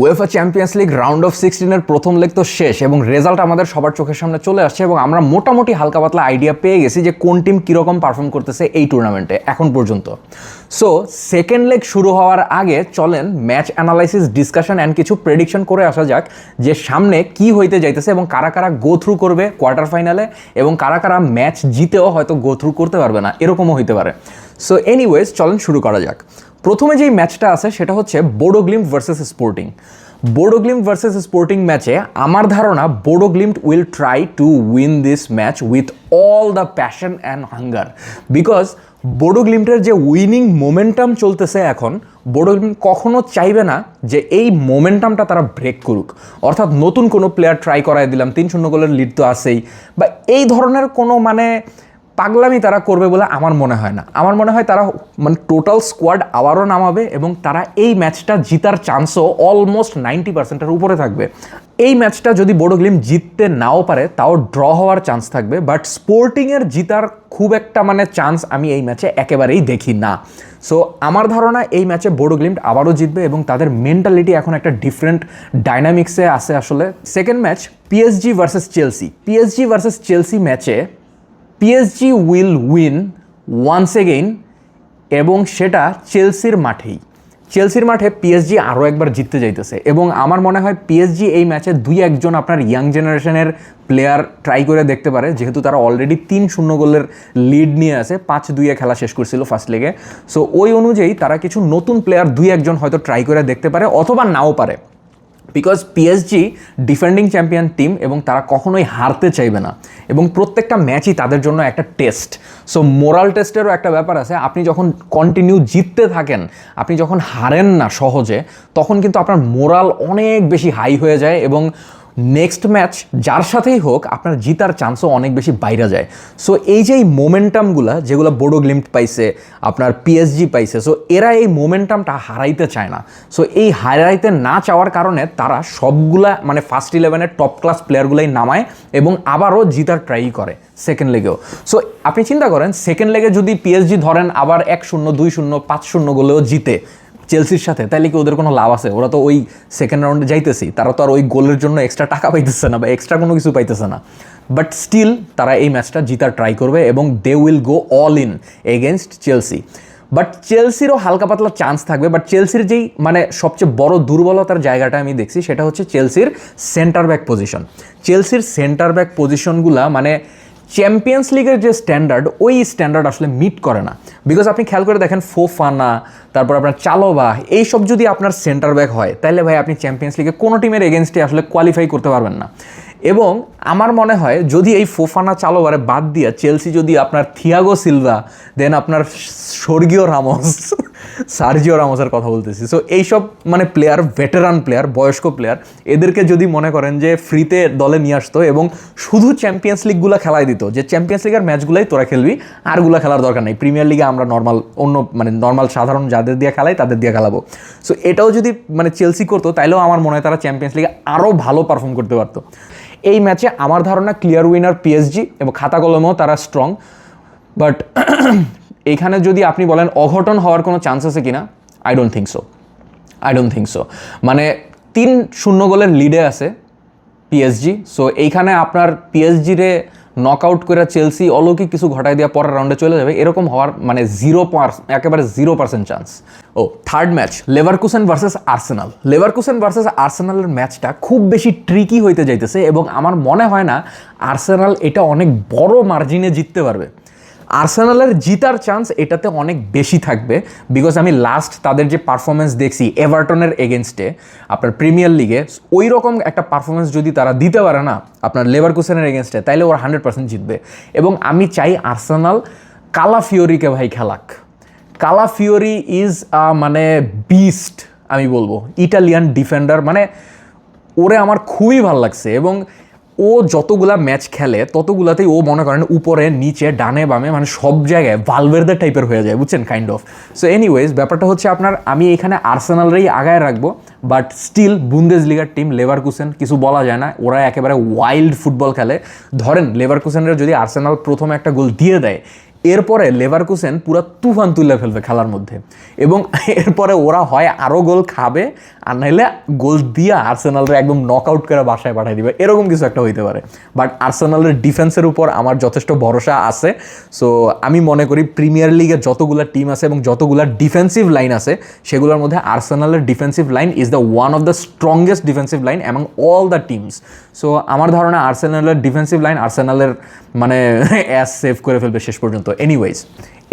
UEFA Champions League round of 16-এর প্রথম leg তো শেষ এবং রেজাল্ট আমাদের সবার চোখের সামনে চলে আসছে এবং আমরা মোটামুটি হালকা পাতলা আইডিয়া পেয়ে গেছি যে কোন টিম কীরকম পারফর্ম করতেছে এই টুর্নামেন্টে এখন পর্যন্ত। সো সেকেন্ড লেগ শুরু হওয়ার আগে চলেন ম্যাচ অ্যানালাইসিস, ডিসকাশন অ্যান্ড কিছু প্রেডিকশন করে আসা যাক যে সামনে কি হইতে যাইতেছে এবং কারা কারা গো থ্রু করবে কোয়ার্টার ফাইনালে এবং কারা কারা ম্যাচ জিতেও হয়তো গো থ্রু করতে পারবে না, এরকমও হইতে পারে। সো এনিওয়েজ চলেন শুরু করা যাক। প্রথমে যেই ম্যাচটা আছে সেটা হচ্ছে Bodo Glimt versus Sporting. Bodo Glimt versus Sporting ম্যাচে আমার ধারণা Bodo Glimt will try to win this match with all the passion and hunger, because Bodo গ্লিম্টের যে উইনিং মোমেন্টাম চলতেছে এখন, বোডো গ্লিম্ট কখনো চাইবে না যে এই মোমেন্টামটা তারা ব্রেক করুক, অর্থাৎ নতুন কোনো প্লেয়ার ট্রাই করাই দিলাম, 3-0 গোলের লিড তো আছেই, বা এই ধরনের কোনো পাগলামি তারা করবে বলে আমার মনে হয় না। আমার মনে হয় তারা টোটাল স্কোয়াড আবারও নামাবে এবং তারা এই ম্যাচটা জিতার চান্সও অলমোস্ট 90%-এর উপরে থাকবে। এই ম্যাচটা যদি বোডো গ্লিম্ট জিততে নাও পারে তাও ড্র হওয়ার চান্স থাকবে, বাট স্পোর্টিংয়ের জিতার খুব একটা চান্স আমি এই ম্যাচে একেবারেই দেখি না। সো আমার ধারণা এই ম্যাচে বোডো গ্লিম্ট আবারও জিতবে এবং তাদের মেন্টালিটি এখন একটা ডিফারেন্ট ডাইনামিক্সে আছে আসলে। Second match PSG versus Chelsea. PSG versus Chelsea ম্যাচে PSG will win once again এবং সেটা চেলসির মাঠেই। চেলসির মাঠে পিএসজি আরও একবার জিততে যাইতেছে এবং আমার মনে হয় পিএসজি এই ম্যাচে 2-1 আপনার ইয়াং জেনারেশনের প্লেয়ার ট্রাই করে দেখতে পারে, যেহেতু তারা অলরেডি 3-0 গোলের লিড নিয়ে আছে, 5-2 খেলা শেষ করছিল ফার্স্ট লেগে। সো ওই অনুযায়ী তারা কিছু নতুন প্লেয়ার 2-1 হয়তো ট্রাই করে দেখতে পারে অথবা নাও পারে, because PSG defending champion team এবং তারা কখনোই হারতে চাইবে না এবং প্রত্যেকটা ম্যাচই তাদের জন্য একটা টেস্ট। সো মোরাল টেস্টেরও একটা ব্যাপার আছে। আপনি যখন কন্টিনিউ জিততে থাকেন, আপনি যখন হারেন না সহজে, তখন কিন্তু আপনার মোরাল অনেক বেশি হাই হয়ে যায় এবং নেক্সট ম্যাচ যার সাথেই হোক আপনার জিতার চান্সও অনেক বেশি বাইরে যায়। সো এই যে এই মোমেন্টামগুলো যেগুলো বোডো গ্লিম্ট পাইছে, আপনার পিএসজি পাইছে, সো এরা এই মোমেন্টামটা হারাইতে চায় না। সো এই হারাইতে না চাওয়ার কারণে তারা সবগুলা ফার্স্ট 11-এর টপ ক্লাস প্লেয়ারগুলাই নামায় এবং আবারও জিতার ট্রাই করে সেকেন্ড লেগেও। সো আপনি চিন্তা করেন সেকেন্ড লেগে যদি পিএসজি ধরেন আবার 1-0, 2-0, 5-0 গোলেও জিতে চেলসির সাথে, তাইলে কি ওদের কোনো লাভ আছে? ওরা তো ওই সেকেন্ড রাউন্ডে যাইতেছি, তারা তো আর ওই গোলের জন্য এক্সট্রা টাকা পাইতেছে না বা এক্সট্রা কোনো কিছু পাইতেছে না, বাট স্টিল তারা এই ম্যাচটা জিতার ট্রাই করবে এবং they will go all in against Chelsea. But চেলসিরও হালকা পাতলা চান্স থাকবে, বাট চেলসির যেই সবচেয়ে বড় দুর্বলতার জায়গাটা আমি দেখছি সেটা হচ্ছে চেলসির সেন্টার ব্যাক পজিশন। চেলসির সেন্টার ব্যাক পজিশনগুলা চ্যাম্পিয়ন্স লিগের যে স্ট্যান্ডার্ড, ওই স্ট্যান্ডার্ড আসলে মিট করে না। বিকজ আপনি খেয়াল করে দেখেন ফোফানা, তারপর আপনার চালোবা, এইসব যদি আপনার সেন্টার ব্যাক হয় তাহলে ভাই আপনি চ্যাম্পিয়ন্স লিগে কোনো টিমের এগেনস্টে আসলে কোয়ালিফাই করতে পারবেন না। এবং আমার মনে হয় যদি এই ফোফানা চালোবারে বাদ দিয়ে চেলসি যদি আপনার থিয়াগো সিলভা, দেন আপনার স্বর্গীয় রামোস, সার্জিও রামোসের কথা বলতেছি, সো এইসব প্লেয়ার, ভেটেরান প্লেয়ার, বয়স্ক প্লেয়ার, এদেরকে যদি মনে করেন যে ফ্রিতে দলে নিয়ে আসতো এবং শুধু চ্যাম্পিয়ন্স লিগগুলো খেলাই দিত, যে চ্যাম্পিয়ন্স লিগের ম্যাচগুলোই তোরা খেলবি, আরগুলো খেলার দরকার নেই, প্রিমিয়ার লিগে আমরা নর্মাল অন্য নর্মাল সাধারণ যাদের দিয়ে খেলাই তাদের দিয়ে খেলাবো। সো এটাও যদি চেলসি করতো তাইলেও আমার মনে হয় তারা চ্যাম্পিয়ন্স লিগে আরও ভালো পারফর্ম করতে পারতো। এই ম্যাচে আমার ধারণা ক্লিয়ার উইনার পিএসজি এবং খাতা কলমেও তারা স্ট্রং, বাট এইখানে যদি আপনি বলেন অঘটন হওয়ার কোনো চান্স আছে কিনা, আই ডোন্ট থিঙ্ক সো। 3-0 গোলের লিডে আছে পিএসজি। সো এইখানে আপনার পিএসজিরে নক আউট করে চেলসি অলৌকিক কিছু ঘটায় দেওয়া পরের রাউন্ডে চলে যাবে, এরকম হওয়ার একেবারে 0% chance. Third match Leverkusen versus Arsenal. Leverkusen versus আর্সেনালের ম্যাচটা খুব বেশি ট্রিকি হইতে যাইতেছে এবং আমার মনে হয় না আর্সেনাল এটা অনেক বড় মার্জিনে জিততে পারবে। আর্সেনালের জিতার চান্স এটাতে অনেক বেশি থাকবে, বিকজ আমি লাস্ট তাদের যে পারফরমেন্স দেখছি এভারটনের এগেনস্টে আপনার প্রিমিয়ার লিগে, ওই রকম একটা পারফরমেন্স যদি তারা দিতে পারে না আপনার লেভারকুসেনের এগেনস্টে, তাইলে ওরা 100% জিতবে। এবং আমি চাই আর্সেনাল কালাফিওরিকে ভাই খেলাক। কালাফিওরি ইজ বিস্ট, আমি বলবো ইটালিয়ান ডিফেন্ডার, ওরে আমার খুবই ভালো লাগছে এবং ও যতগুলা ম্যাচ খেলে ততগুলাতেই ও মনে করেন উপরে নিচে ডানে বামে সব জায়গায় ভালভের্দে টাইপের হয়ে যায়, বুঝছেন, কাইন্ড অফ। সো এনিওয়েজ ব্যাপারটা হচ্ছে আপনার, আমি এখানে আর্সেনালরেই আগায় রাখবো, বাট স্টিল বুন্দেসলিগার টিম লেভারকুসেন কিছু বলা যায় না, ওরা একেবারে ওয়াইল্ড ফুটবল খেলে। ধরেন লেভারকুসেনের যদি আর্সেনাল প্রথমে একটা গোল দিয়ে দেয়, এরপরে লেভারকুসেন পুরো তুফান তুলে ফেলবে খেলার মধ্যে, এবং এরপরে ওরা হয় আরও গোল খাবে, আর নাইলে গোল দিয়ে আর্সেনালরে একদম নক আউট করে বাসায় পাঠিয়ে দিবে, এরকম কিছু একটা হইতে পারে। বাট আর্সেনালের ডিফেন্সের উপর আমার যথেষ্ট ভরসা আছে। সো আমি মনে করি প্রিমিয়ার লিগে যতগুলো টিম আছে এবং যতগুলো ডিফেন্সিভ লাইন আছে সেগুলোর মধ্যে আর্সেনালের defensive line is the one of the strongest defensive line among all the teams. So আমার ধারণা আর্সেনালের ডিফেন্সিভ লাইন আর্সেনালের মানে অ্যাস সেভ করে ফেলবে শেষ পর্যন্ত। এনিওয়েজ,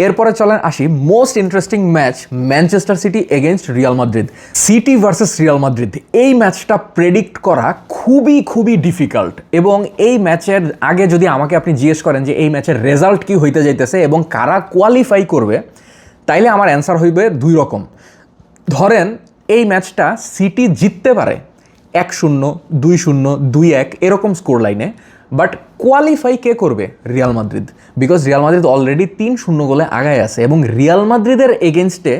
এরপরে চলেন আসি most interesting match, Manchester city against Real Madrid. City versus Real Madrid, এই ম্যাচটা প্রেডিক্ট করা খুবই ডিফিকাল্ট। এবং এই ম্যাচের আগে যদি আমাকে আপনি জিজ্ঞেস করেন যে এই ম্যাচের রেজাল্ট কি হইতে যাইতেছে এবং কারা কোয়ালিফাই করবে, তাইলে আমার অ্যান্সার হইবে দুই রকম। ধরেন এই ম্যাচটা সিটি জিততে পারে 1-0, 2-0, 2-1 এরকম স্কোর লাইনে, বাট কোয়ালিফাই কে করবে? Real Madrid. Because Real Madrid already 3-0 গোলে আগায় আছে, এবং রিয়াল মাদ্রিদের এগেনস্টে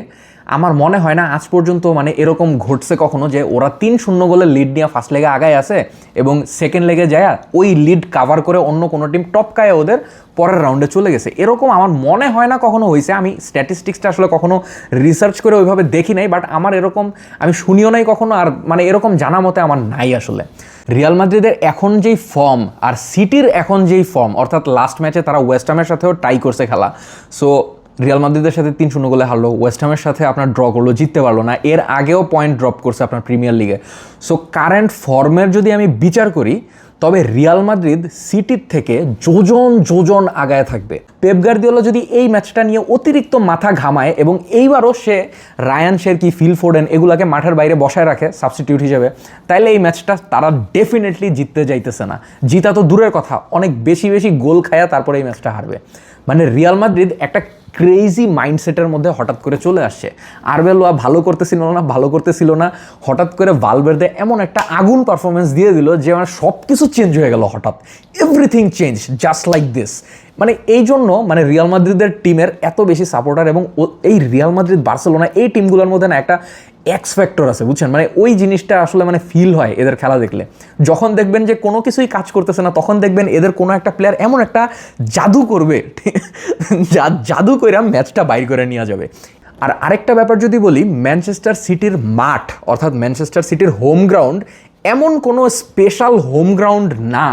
আমার মনে হয় না আজ পর্যন্ত মানে এরকম ঘটছে কখনো যে ওরা 3-0 গোলে লিড নিয়ে ফার্স্ট লেগে আগায় আছে এবং সেকেন্ড লেগে যায় ওই লিড কাভার করে অন্য কোনো টিম টপকায় ওদের পরের রাউন্ডে চলে গেছে। এরকম আমার মনে হয় না কখনো হয়েছে। আমি স্ট্যাটিস্টিক্সটা আসলে কখনো রিসার্চ করে ওইভাবে দেখি নাই, বাট আমার এরকম আমি শুনিও নাই কখনো, আর মানে এরকম জানা মতে আমার নাই আসলে। রিয়াল মাদ্রিদের এখন যেই ফর্ম আর সিটির এখন যেই ফর্ম, অর্থাৎ লাস্ট ম্যাচে তারা ওয়েস্ট হ্যামের সাথেও টাই করছে খেলা, সো রিয়াল মাদ্রিদের সাথে 3-0 গোলে হারলো, ওয়েস্ট হ্যামের সাথে আপনার ড্র করলো, জিততে পারলো না, এর আগেও পয়েন্ট ড্রপ করছে আপনার প্রিমিয়ার লিগে। সো কারেন্ট ফর্মের যদি আমি বিচার করি, তবে রিয়াল মাদ্রিদ সিটির থেকে যোজন আগায় থাকবে। পেপ গার্দিওলা যদি এই ম্যাচটা নিয়ে অতিরিক্ত মাথা ঘামায় এবং এইবারও সে রায়ান শেরকি, ফিল ফোডেন এগুলাকে মাঠের বাইরে বসায় রাখে সাবস্টিটিউট হিসেবে, তাইলে এই ম্যাচটা তারা ডেফিনেটলি জিততে যাইতেছে না। জিতা তো দূরের কথা, অনেক বেশি গোল খায়া তারপরে এই ম্যাচটা হারবে। মানে রিয়াল মাদ্রিদ একটা ক্রেজি মাইন্ডসেটের মধ্যে হঠাৎ করে চলে আসছে। আরবেলোয়া ভালো করতেছিল না, হঠাৎ করে ভালভের্দে এমন একটা আগুন পারফরমেন্স দিয়ে দিল যে মানে সব কিছু চেঞ্জ হয়ে গেল হঠাৎ, everything change just like this. মানে এই জন্য মানে রিয়াল মাদ্রিদের টিমের এত বেশি সাপোর্টার, এবং এই রিয়াল মাদ্রিদ, বার্সেলোনা এই টিমগুলোর মধ্যে না একটা এক্স ফ্যাক্টর আছে, বুঝছেন? মানে ওই জিনিসটা আসলে মানে ফিল হয় এদের খেলা দেখলে। যখন দেখবেন যে কোনো কিছুই কাজ করতেছে না, তখন দেখবেন এদের কোনো একটা প্লেয়ার এমন একটা জাদু করবে, জাদু করে ম্যাচটা বাইর করে নিয়ে যাবে। আর আরেকটা ব্যাপার যদি বলি, ম্যানচেস্টার সিটির মাঠ অর্থাৎ ম্যানচেস্টার সিটির হোম গ্রাউন্ড এমন কোনো স্পেশাল হোম গ্রাউন্ড না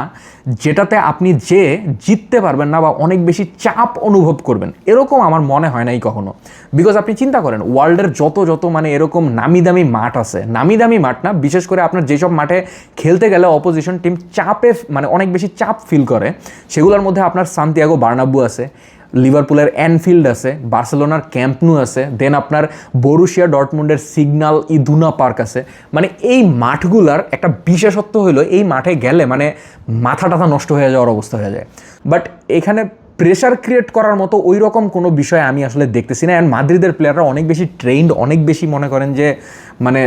যেটাতে আপনি যে জিততে পারবেন না বা অনেক বেশি চাপ অনুভব করবেন, এরকম আমার মনে হয় নাই কখনো। বিকজ আপনি চিন্তা করেন ওয়ার্ল্ডের যত মানে এরকম নামি দামি মাঠ আছে, নামি দামি মাঠ না, বিশেষ করে আপনার যেসব মাঠে খেলতে গেলে অপোজিশন টিম চাপে মানে অনেক বেশি চাপ ফিল করে, সেগুলোর মধ্যে আপনার সান্তিয়াগো বার্নাব্যু আছে, লিভারপুলের অ্যানফিল্ড আছে, বার্সেলোনার ক্যাম্প নু আছে, দেন আপনার বরুশিয়া ডর্টমুন্ডের সিগনাল ইদুনা পার্ক আছে। মানে এই মাঠগুলার একটা বিশেষত্ব হলো এই মাঠে গেলে মানে মাথা টাথা নষ্ট হয়ে যাওয়ার অবস্থা হয়ে যায়। বাট এখানে প্রেশার ক্রিয়েট করার মতো ওই রকম কোনো বিষয় আমি আসলে দেখতেছি না। অ্যান্ড মাদ্রিদের প্লেয়াররা অনেক বেশি ট্রেন্ড, অনেক বেশি মনে করেন যে মানে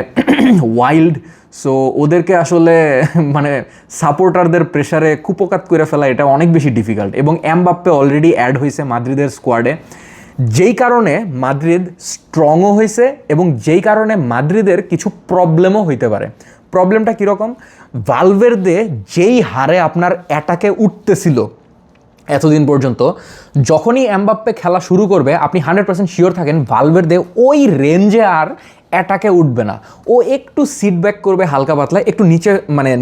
ওয়াইল্ড। সো ওদেরকে আসলে মানে সাপোর্টারদের প্রেশারে কুপোকাত করে ফেলা এটা অনেক বেশি ডিফিকাল্ট। এবং এমবাপ্পে অলরেডি অ্যাড হয়েছে মাদ্রিদের স্কোয়াডে, যেই কারণে মাদ্রিদ স্ট্রংও হয়েছে এবং যেই কারণে মাদ্রিদের কিছু প্রবলেমও হইতে পারে। প্রবলেমটা কীরকম? ভালভের্দে যেই হারে আপনার অ্যাটাকে উঠতেছিল এতদিন পর্যন্ত, যখনই এমবাপ্পে খেলা শুরু করবে আপনি 100% শিওর থাকেন ভালভের্দে ওই রেঞ্জে আর অ্যাটাকে উঠবে না। ও একটু সিটব্যাক করবে হালকা পাতলা, একটু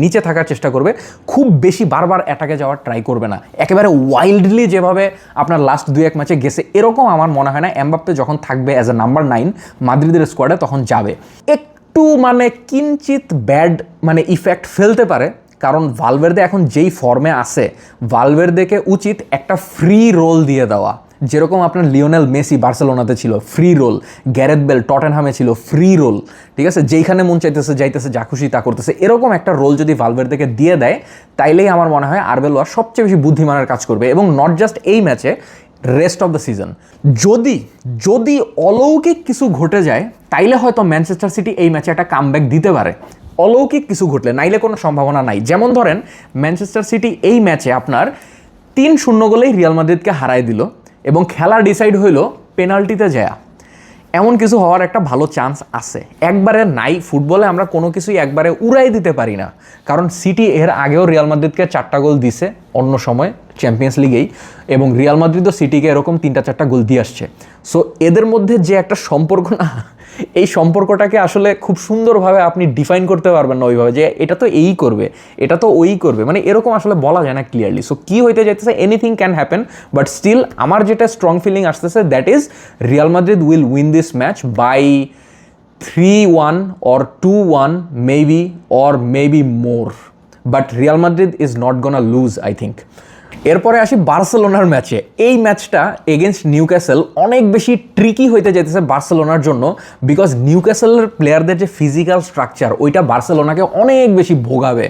নিচে থাকার চেষ্টা করবে, খুব বেশি বারবার অ্যাটাকে যাওয়ার ট্রাই করবে না। একেবারে ওয়াইল্ডলি যেভাবে আপনার লাস্ট 2-1 ম্যাচে গেছে, এরকম আমার মনে হয় না। এমবাপ্পে যখন থাকবে অ্যাজ এ নাম্বার 9 মাদ্রিদের স্কোয়াডে, তখন যাবে একটু মানে কিঞ্চিত ব্যাড মানে ইফেক্ট ফেলতে পারে। কারণ ভালভের্দে এখন যেই ফর্মে আছে, ভালভের্দেকে উচিত একটা ফ্রি রোল দিয়ে দেওয়া, যেরকম আপনার লিওনেল মেসি বার্সেলোনাতে ছিল ফ্রি রোল, গ্যারেথ বেল টটেনহামে ছিল ফ্রি রোল, ঠিক আছে, যেইখানে মন চাইতেছে যাইতেছে, যা খুশি তা করতেছে। এরকম একটা রোল যদি ভালভের্দেকে দিয়ে দেয়, তাইলেই আমার মনে হয় আরবেলোয়া সবচেয়ে বেশি বুদ্ধিমানের কাজ করবে। এবং নট জাস্ট এই ম্যাচে, রেস্ট অফ দ্য সিজন যদি অলৌকিক কিছু ঘটে যায়, তাইলে হয়তো ম্যানচেস্টার সিটি এই ম্যাচে একটা কামব্যাক দিতে পারে। অলৌকিক কিছু ঘটলে, নাইলে কোনো সম্ভাবনা নাই। যেমন ধরেন ম্যানচেস্টার সিটি এই ম্যাচে আপনার 3-0 গোলেই রিয়াল মাদ্রিদকে হারাই দিল এবং খেলা ডিসাইড হইল পেনাল্টিতে যায়। এমন কিছু হওয়ার একটা ভালো চান্স আছে। একবারে নাই, ফুটবলে আমরা কোনো কিছুই একবারে উড়াই দিতে পারি না, কারণ সিটি এর আগেও রিয়াল মাদ্রিদকে 4টা গোল দিছে অন্য সময় চ্যাম্পিয়ন্স লিগেই, এবং রিয়াল মাদ্রিদও সিটিকে এরকম 3-4টা গোল দিয়ে আসছে। সো এদের মধ্যে যে একটা সম্পর্ক না, এই সম্পর্কটাকে আসলে খুব সুন্দরভাবে আপনি ডিফাইন করতে পারবেন না ওইভাবে যে এটা তো এই করবে, এটা তো ওই করবে, মানে এরকম আসলে বলা যায় না ক্লিয়ারলি। সো কী হইতে যাইতেছে, anything can happen, but still আমার যেটা স্ট্রং ফিলিং আসতেছে that is Real Madrid will win this match by 3-1 or 2-1 maybe, or maybe more, but Real Madrid is not gonna lose I think. এরপরে আসি বার্সেলোনার ম্যাচে। এই ম্যাচটা এগেনস্ট নিউক্যাসল অনেক বেশি ট্রিকি হইতে যেতেছে বার্সেলোনার জন্য, বিকজ নিউক্যাসলের প্লেয়ারদের যে ফিজিক্যাল স্ট্রাকচার ওইটা বার্সেলোনাকে অনেক বেশি ভোগাবে।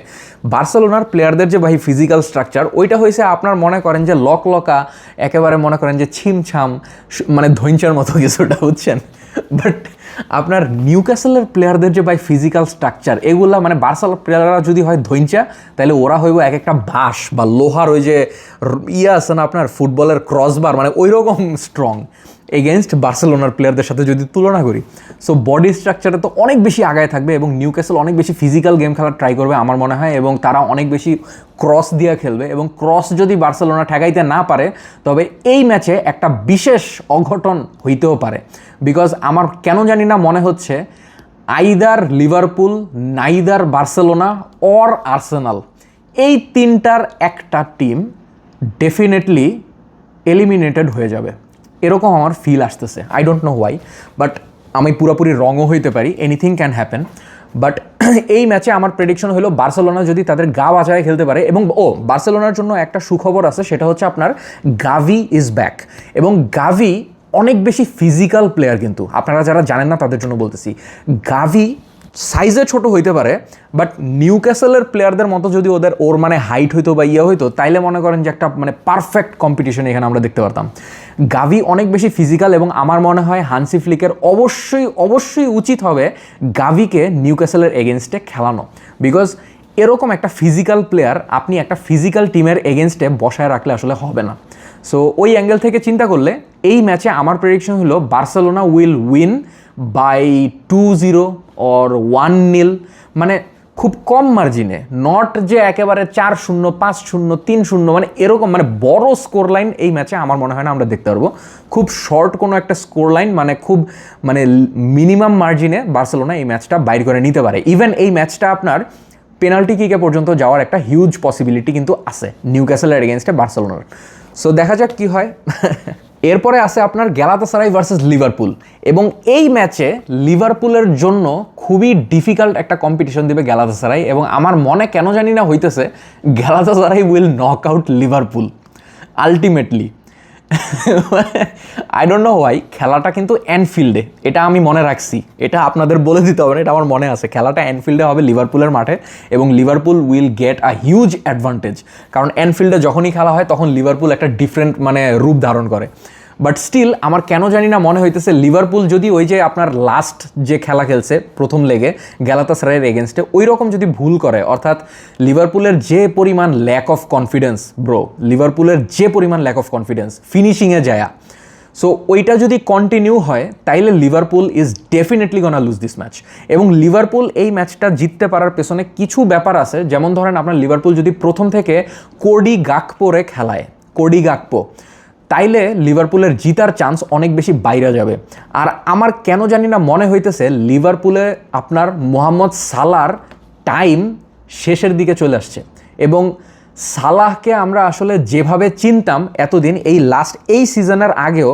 বার্সেলোনার প্লেয়ারদের যে ভাই ফিজিক্যাল স্ট্রাকচার ওইটা হয়েছে আপনার মনে করেন যে লকা, একেবারে মনে করেন যে ছিমছাম, মানে ধৈঞ্চার মতো কিছুটা, বুঝছেন। বাট আপনার নিউক্যাসলের প্লেয়ারদের যে ভাই ফিজিক্যাল স্ট্রাকচার এগুলা, মানে বার্সেলোনার প্লেয়াররা যদি হয় ধৈঞ্চা, তাহলে ওরা হইব এক একটা বাঁশ বা লোহার ওই যে ইয়ে আছে না আপনার ফুটবলের ক্রসবার, মানে ওই রকম স্ট্রং এগেনস্ট বার্সেলোনার প্লেয়ারদের সাথে যদি তুলনা করি। সো বডি স্ট্রাকচারে তো অনেক বেশি আগায় থাকবে, এবং নিউক্যাসল অনেক বেশি ফিজিক্যাল গেম খেলার ট্রাই করবে আমার মনে হয়, এবং তারা অনেক বেশি ক্রস দিয়ে খেলবে, এবং ক্রস যদি বার্সেলোনা ঠেকাইতে না পারে তবে এই ম্যাচে একটা বিশেষ অঘটন হইতেও পারে। বিকজ আমার কেন জানি না মনে হচ্ছে either Liverpool, neither Barcelona or Arsenal, এই তিনটার একটা টিম ডেফিনেটলি এলিমিনেটেড হয়ে যাবে, এরকম আমার ফিল আসতেছে। I don't know why, but আমি পুরোপুরি রঙও হইতে পারি, এনিথিং ক্যান হ্যাপেন। বাট এই ম্যাচে আমার প্রেডিকশন হলো বার্সেলোনা যদি তাদের গা বাঁচায় খেলতে পারে, এবং বার্সেলোনার জন্য একটা সুখবর আছে, সেটা হচ্ছে আপনার গাভি ইজ ব্যাক। এবং গাভি অনেক বেশি ফিজিক্যাল প্লেয়ার, কিন্তু আপনারা যারা জানেন না তাদের জন্য বলতেছি, গাভি সাইজে ছোট হইতে পারে, বাট নিউক্যাসলের প্লেয়ারদের মতো যদি ওর মানে হাইট হইতো বা ইয়ে হইতো, তাইলে মনে করেন যে একটা মানে পারফেক্ট কম্পিটিশন এখানে আমরা দেখতে পারতাম। গাভি অনেক বেশি ফিজিক্যাল, এবং আমার মনে হয় হানসি ফ্লিকের অবশ্যই উচিত হবে গাভিকে নিউক্যাসলের এগেনস্টে খেলানো, বিকজ এরকম একটা ফিজিক্যাল প্লেয়ার আপনি একটা ফিজিক্যাল টিমের এগেনস্টে বসায় রাখলে আসলে হবে না। সো ওই অ্যাঙ্গেল থেকে চিন্তা করলে এই ম্যাচে আমার প্রেডিকশন হলো Barcelona will win by 2-0 or 1-0, মানে খুব কম মার্জিনে, নট যে একেবারে 4-0, 5-0, 3-0, মানে এরকম মানে বড় স্কোর লাইন এই ম্যাচে আমার মনে হয় না আমরা দেখতে পারবো। খুব শর্ট কোনো একটা স্কোর লাইন, মানে খুব মানে মিনিমাম মার্জিনে বার্সেলোনা এই ম্যাচটা বাইর করে নিতে পারে। ইভেন এই ম্যাচটা আপনার পেনাল্টি কিকে পর্যন্ত যাওয়ার একটা হিউজ পসিবিলিটি কিন্তু আছে নিউক্যাসলের এগেনস্টে বার্সেলোনার। সো দেখা যাক কি হয়। এরপরে আছে আপনার গ্যালাতাসারাই ভার্সেস লিভারপুল, এবং এই ম্যাচে লিভারপুলের জন্য খুবই ডিফিকাল্ট একটা কম্পিটিশন দিবে গ্যালাতাসারাই, এবং আমার মনে কেন জানি না হইতেছে Galatasaray will knock out Liverpool ultimately. I don't know why. খেলাটা কিন্তু অ্যানফিল্ডে, এটা আমি মনে রাখছি, এটা আপনাদের বলে দিতে হবে না, এটা আমার মনে আছে। খেলাটা অ্যানফিল্ডে হবে লিভারপুলের মাঠে, এবং Liverpool will get a huge advantage, কারণ অ্যানফিল্ডে যখনই খেলা হয় তখন লিভারপুল একটা ডিফারেন্ট মানে রূপ ধারণ করে। বাট স্টিল আমার কেন জানি না মনে হইতেছে লিভারপুল যদি ওই যে আপনার লাস্ট যে খেলা খেলছে প্রথম লেগে গ্যালাতাসারাইয়ের এগেনস্টে ওই রকম যদি ভুল করে, অর্থাৎ লিভারপুলের যে পরিমাণ ল্যাক অফ কনফিডেন্স লিভারপুলের যে পরিমাণ ল্যাক অফ কনফিডেন্স ফিনিশিংয়ে যায়, সো ওইটা যদি কন্টিনিউ হয় তাইলে Liverpool is definitely gonna lose this match. এবং লিভারপুল এই ম্যাচটা জিততে পারার পেছনে কিছু ব্যাপার আছে, যেমন ধরেন আপনার লিভারপুল যদি প্রথম থেকে কোডি গাকপোরে খেলায়, কোডি গাকপো, তাইলে লিভারপুলের জিতার চান্স অনেক বেশি বাইরে যাবে। আর আমার কেন জানি না মনে হইতেছে লিভারপুলে আপনার মোহাম্মদ সালাহর টাইম শেষের দিকে চলে আসছে, এবং সালাহকে আমরা আসলে যেভাবে চিনতাম এতদিন এই সিজনের আগেও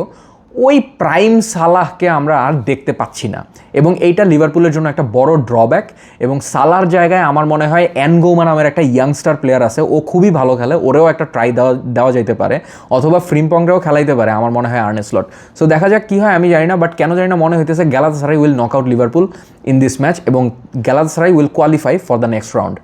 ওই প্রাইম সালাহকে আমরা আর দেখতে পাচ্ছি না, এবং এইটা লিভারপুলের জন্য একটা বড় ড্রব্যাক। এবং সালাহর জায়গায় আমার মনে হয় অ্যানগোমা নামের একটা ইয়াংস্টার প্লেয়ার আছে, ও খুবই ভালো খেলে, ওরেও একটা ট্রাই দেওয়া যেতে পারে, অথবা ফ্রিম্পংরেও খেলাইতে পারে আমার মনে হয় আর্নে স্লট। সো দেখা যাক কী হয়, আমি জানি না, বাট কেন জানি না মনে হইতেছে Galatasaray will knock out Liverpool in this match, এবং Galatasaray will qualify for the next round.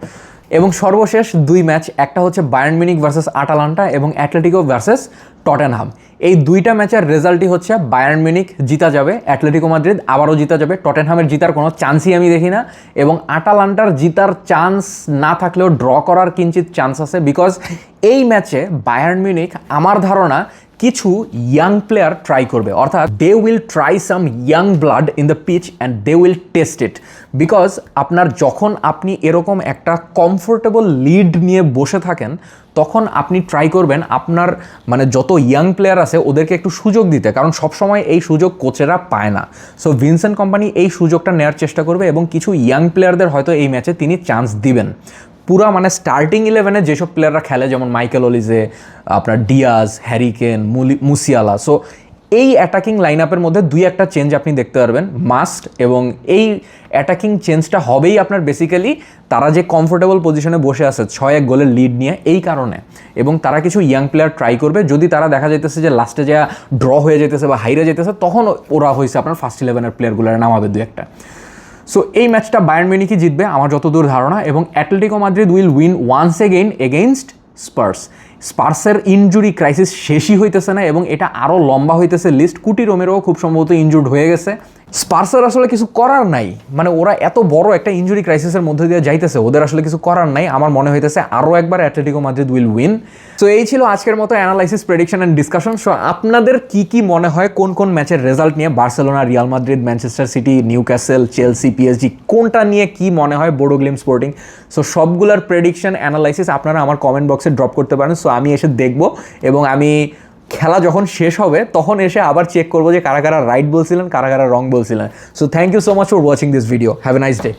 এবং সর্বশেষ দুই ম্যাচ, একটা হচ্ছে বায়ার্ন মিউনিখ ভার্সেস আটালান্টা এবং অ্যাটলেটিকো ভার্সেস টটেনহাম। এই দুইটা ম্যাচের রেজাল্টই হচ্ছে বায়ার্ন মিউনিখ জিতা যাবে, অ্যাটলেটিকো মাদ্রিদ আবারও জিতা যাবে, টটেনহামের জিতার কোনো চান্সই আমি দেখি না, এবং আটালান্টার জিতার চান্স না থাকলেও ড্র করার কিঞ্চিত চান্স আছে, বিকজ এই ম্যাচে বায়ার্ন মিউনিখ আমার ধারণা কিছু ইয়াং প্লেয়ার ট্রাই করবে, অর্থাৎ they will try some young blood in the pitch and they will test it. Because আপনার যখন আপনি এরকম একটা কমফোর্টেবল লিড নিয়ে বসে থাকেন তখন আপনি ট্রাই করবেন আপনার মানে যত ইয়াং প্লেয়ার আছে ওদেরকে একটু সুযোগ দিতে, কারণ সবসময় এই সুযোগ কোচেরা পায় না। সো ভিনসেন্ট কম্পানি এই সুযোগটা নেওয়ার চেষ্টা করবে এবং কিছু ইয়াং প্লেয়ারদের হয়তো এই ম্যাচে তিনি চান্স দিবেন। পুরা মানে স্টার্টিং 11-এ যেসব প্লেয়াররা খেলে যেমন মাইকেল অলিজে, আপনার ডিয়াজ, হ্যারিকেন, মুসিয়ালা, সো এই অ্যাটাকিং লাইন আপের মধ্যে 2-1টা চেঞ্জ আপনি দেখতে পারবেন মাস্ট। এবং এই অ্যাটাকিং চেঞ্জটা হবেই আপনার বেসিক্যালি তারা যে কমফোর্টেবল পজিশনে বসে আছে 6-1 গোলের লিড নিয়ে এই কারণে, এবং তারা কিছু ইয়াং প্লেয়ার ট্রাই করবে। যদি তারা দেখা যাইতেছে যে লাস্টে যা ড্র হয়ে যেতেছে বা হাইরে যেতেছে তখন ওরা হয়েছে আপনার ফার্স্ট 11-এর প্লেয়ারগুলোর নামাবে 2-1টা। সো এই ম্যাচটা বায়ার্ন মিউনিখই জিতবে আমার যতদূর ধারণা, এবং Atletico Madrid will win once again against Spurs. স্পার্সের ইনজুরি ক্রাইসিস শেষই হইতেছে না এবং এটা আরও লম্বা হইতেছে লিস্ট। কুটি রোমেরও খুব সম্ভবত ইনজুর্ড হয়ে গেছে। স্পার্সের আসলে কিছু করার নাই, মানে ওরা এত বড় একটা ইনজুরি ক্রাইসিসের মধ্যে দিয়ে যাইতেছে, ওদের আসলে কিছু করার নাই। আমার মনে হইতেছে আরও একবার Atletico Madrid will win. So এই ছিল আজকের মতো analysis, prediction and discussion. So আপনাদের কি মনে হয় কোন কোন ম্যাচের রেজাল্ট নিয়ে, Barcelona, Real Madrid, Manchester city, Newcastle, Chelsea, PSG, কোনটা নিয়ে কি মনে হয় বোডো গ্লিম্ট স্পোর্টিং? সো সবগুলোর প্রেডিকশন অ্যানালাইসিস আপনারা আমার কমেন্ট বক্সে ড্রপ করতে পারেন। সো আমি এসে দেখব এবং আমি খেলা যখন শেষ হবে তখন এসে আবার চেক করবো যে কারা কারা রাইট বলছিলেন, কারা কারা রং বলছিলেন। So thank you so much for watching this video. Have a nice day.